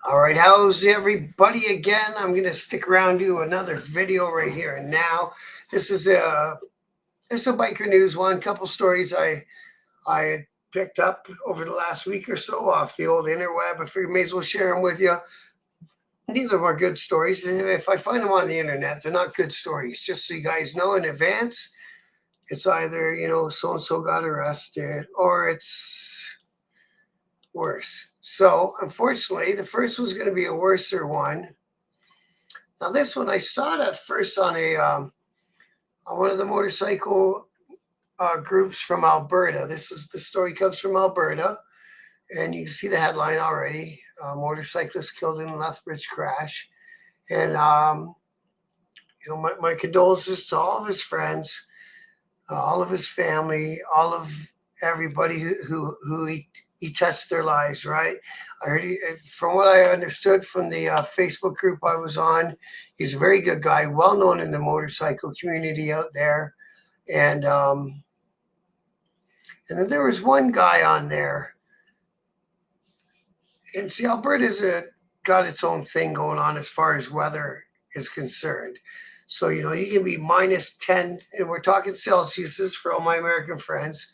All right, how's everybody again? I'm gonna stick around do another video right here and now. This is a biker news one. Couple stories I had picked up over the last week or so off the old interweb. I figured may as well share them with you. Neither of them are good stories, and if I find them on the internet, they're not good stories. Just so you guys know in advance, it's either so and so got arrested or it's worse. So unfortunately, the first one's going to be a worser one. Now, this one I started at first on one of the motorcycle groups from Alberta. The story comes from Alberta, and you can see the headline already: motorcyclist killed in Lethbridge crash. And my condolences to all of his friends, all of his family, all of everybody who he touched their lives. Right? I heard from what I understood from the Facebook group I was on, he's a very good guy, well known in the motorcycle community out there, and then there was one guy on there, and see, Alberta's got its own thing going on as far as weather is concerned. So you can be -10, and we're talking Celsiuses for all my American friends.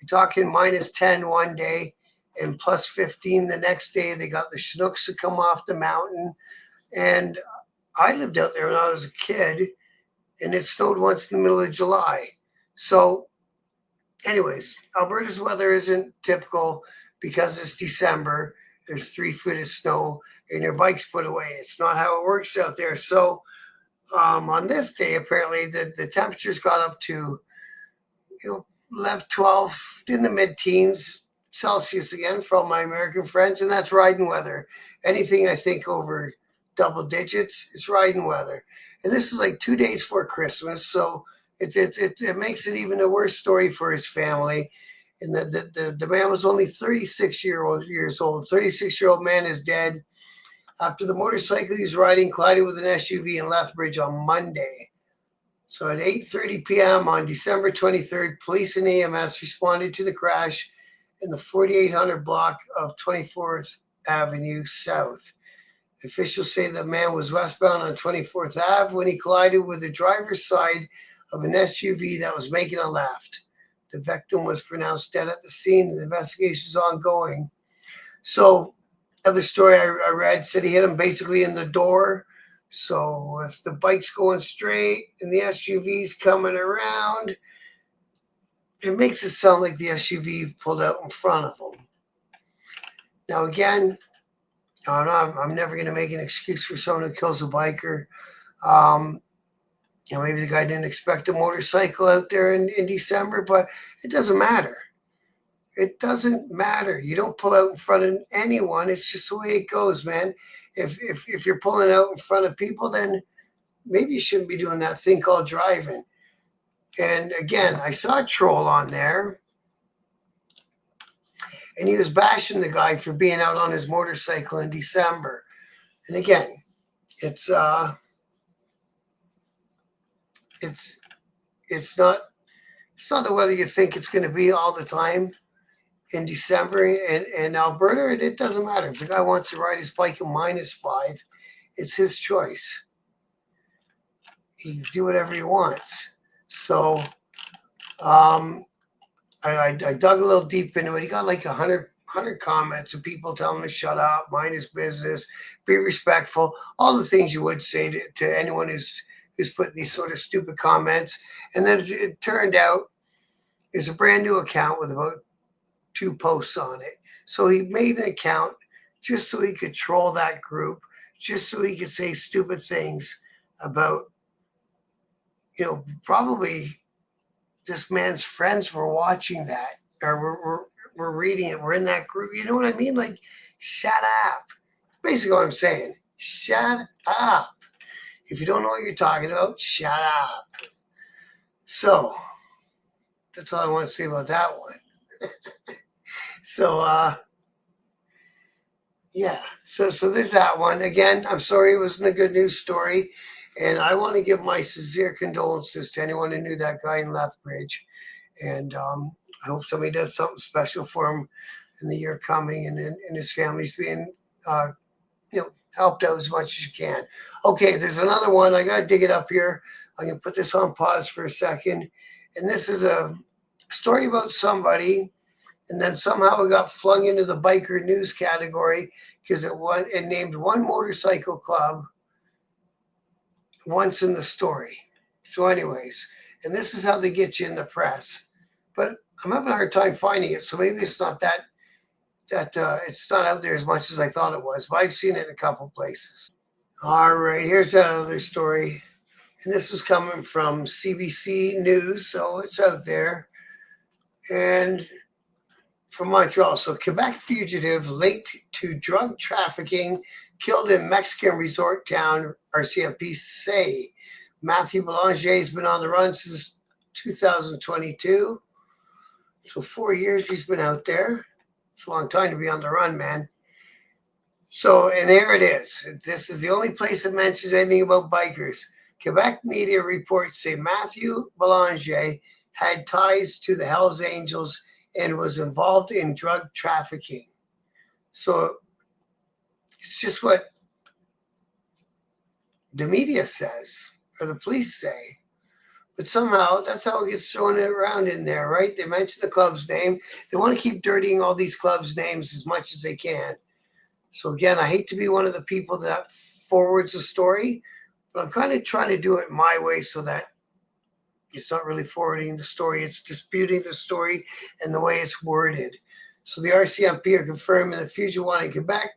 You're talking -10 one day and +15 the next day. They got the Chinooks that come off the mountain, and I lived out there when I was a kid, and it snowed once in the middle of July. So, anyways, Alberta's weather isn't typical because it's December. There's 3 feet of snow, and your bike's put away. It's not how it works out there. So, on this day, apparently the temperatures got up to 11, 12 in the mid-teens Celsius again for all my American friends, and that's riding weather. Anything I think over double digits, it's riding weather. And this is like 2 days before Christmas, so it makes it even a worse story for his family. And the man was only 36 years old. 36-year-old man is dead after the motorcycle he's riding collided with an SUV in Lethbridge on Monday. So at 8:30 p.m. on December 23rd, police and EMS responded to the crash in the 4800 block of 24th Avenue South. Officials say the man was westbound on 24th Ave when he collided with the driver's side of an SUV that was making a left. The victim was pronounced dead at the scene, and the investigation is ongoing. So, other story I read said he hit him basically in the door. So if the bike's going straight and the SUV's coming around, it makes it sound like the SUV pulled out in front of him. Now again, I'm never going to make an excuse for someone who kills a biker. Maybe the guy didn't expect a motorcycle out there in December, but it doesn't matter. It doesn't matter. You don't pull out in front of anyone. It's just the way it goes, man. If you're pulling out in front of people, then maybe you shouldn't be doing that thing called driving. And again, I saw a troll on there, and he was bashing the guy for being out on his motorcycle in December. And again, it's it's not the weather you think it's going to be all the time in December in Alberta. It doesn't matter. If the guy wants to ride his bike at -5, it's his choice. He can do whatever he wants. So I dug a little deep into it. He got like 100 comments of people telling him to shut up, mind his business, be respectful, all the things you would say to anyone who's putting these sort of stupid comments. And then it turned out it's a brand new account with about 2 posts on it. So he made an account just so he could troll that group, just so he could say stupid things about, probably this man's friends were watching that, or we're reading it. We're in that group. You know what I mean? Like, shut up. Basically what I'm saying. Shut up. If you don't know what you're talking about, shut up. So, that's all I want to say about that one. So, yeah. So there's that one. Again, I'm sorry it wasn't a good news story. And I want to give my sincere condolences to anyone who knew that guy in Lethbridge. And I hope somebody does something special for him in the year coming, and his family's being helped out as much as you can. Okay, there's another one. I got to dig it up here. I'm going to put this on pause for a second. And this is a story about somebody, and then somehow it got flung into the biker news category because it named one motorcycle club once in the story. So, anyways, and this is how they get you in the press. But I'm having a hard time finding it, so maybe it's not that it's not out there as much as I thought it was. But I've seen it in a couple places. All right, here's that other story, and this is coming from CBC News, so it's out there. And from Montreal, so Quebec fugitive linked to drug trafficking killed in Mexican resort town, RCMP say. Matthew Belanger has been on the run since 2022. So 4 years he's been out there. It's a long time to be on the run, man. So, and there it is. This is the only place that mentions anything about bikers. Quebec media reports say Matthew Belanger had ties to the Hells Angels and was involved in drug trafficking. So it's just what the media says or the police say. But somehow that's how it gets thrown around in there, right? They mention the club's name. They want to keep dirtying all these clubs' names as much as they can. So again, I hate to be one of the people that forwards a story, but I'm kind of trying to do it my way so that it's not really forwarding the story. It's disputing the story and the way it's worded. So the RCMP are confirming the fugitive one in Quebec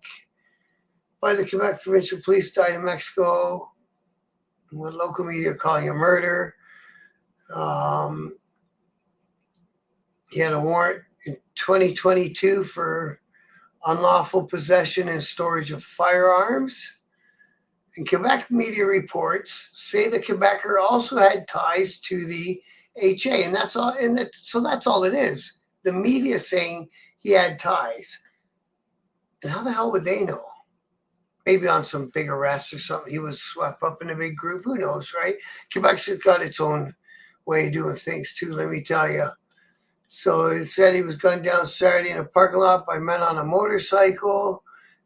by the Quebec Provincial Police died in Mexico. What local media are calling a murder. He had a warrant in 2022 for unlawful possession and storage of firearms. And Quebec media reports say the Quebecer also had ties to the HA, and that's all. So that's all it is. The media saying he had ties, and how the hell would they know? Maybe on some big arrest or something. He was swept up in a big group. Who knows, right? Quebec's got its own way of doing things too. Let me tell you. So it said he was gunned down Saturday in a parking lot by men on a motorcycle.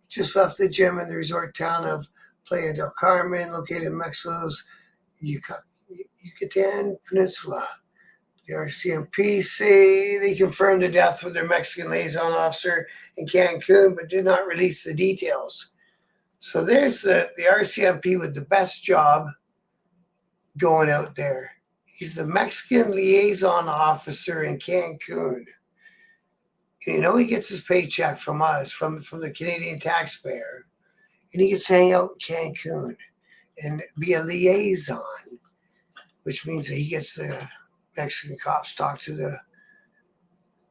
Just left the gym in the resort town of Playa del Carmen, located in Mexico's Yucatan Peninsula. The RCMP say they confirmed the death with their Mexican liaison officer in Cancun, but did not release the details. So there's the RCMP with the best job going out there. He's the Mexican liaison officer in Cancun. And he gets his paycheck from us, from the Canadian taxpayer. And he gets to hang out in Cancun and be a liaison, which means that he gets the Mexican cops talk to the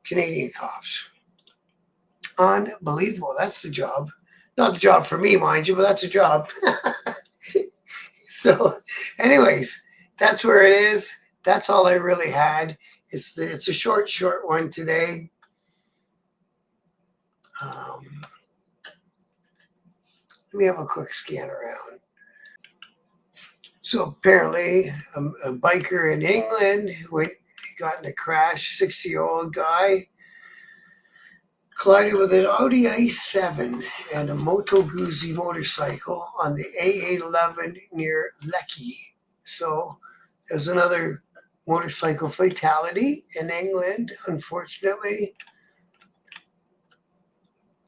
Canadian cops. Unbelievable. That's the job. Not the job for me, mind you, but that's a job. So, anyways, that's where it is. That's all I really had. It's a short one today. Let me have a quick scan around. So apparently, a biker in England got in a crash. 60-year-old guy collided with an Audi A7 and a Moto Guzzi motorcycle on the A11 near Lecce. So there's another motorcycle fatality in England, unfortunately.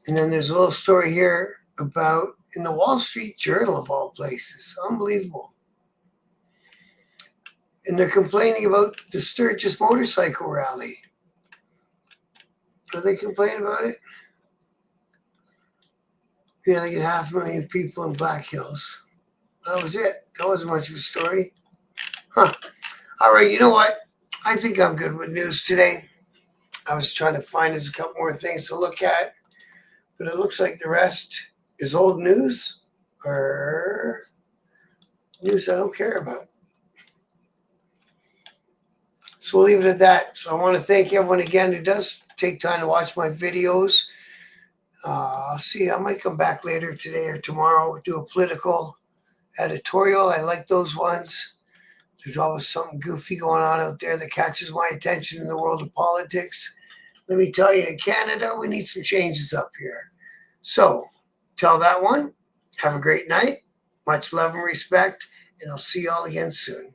And then there's a little story here about in the Wall Street Journal of all places. Unbelievable. And they're complaining about the Sturgis motorcycle rally. Are they complaining about it? Yeah, they get 500,000 people in Black Hills. That was it. That wasn't much of a story. Huh. All right, you know what? I think I'm good with news today. I was trying to find a couple more things to look at, but it looks like the rest is old news or news I don't care about. So we'll leave it at that. So I want to thank everyone again who does take time to watch my videos. See, I might come back later today or tomorrow, do a political editorial. I like those ones. There's always something goofy going on out there that catches my attention in the world of politics. Let me tell you, in Canada, we need some changes up here. So, tell that one. Have a great night. Much love and respect, and I'll see you all again soon.